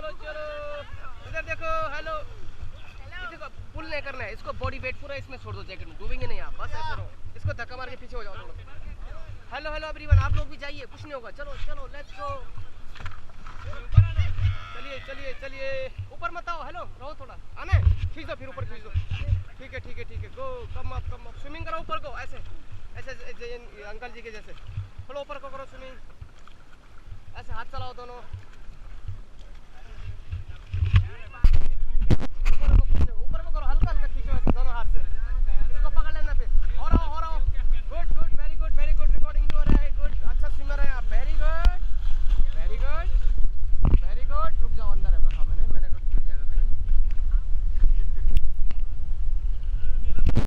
चलो चलो इधर देखो हेलो देखो पुल नहीं करना है इसको बॉडी वेट पूरा इसमें छोड़ दो जैकेट में डूबेंगे नहीं आप बस ऐसे रहो इसको धक्का मार के पीछे हो जाओ थोड़ा हेलो हेलो एवरीवन आप लोग भी जाइए कुछ नहीं होगा चलो चलो लेट्स गो चलिए चलिए चलिए ऊपर मत आओ हेलो रहो थोड़ा आना है खींच दो फिर ऊपर खींच दो ठीक है गो कम अप स्विमिंग करो ऊपर को ऐसे ऐसे अंकल जी के जैसे थोड़ा ऊपर को करो स्विमिंग ऐसे हाथ चलाओ दोनों ऊपर को करो हल्का हल्का खींचो ऐसे दोनों हाथ से इसको पकड़ लेना फिर हो रहा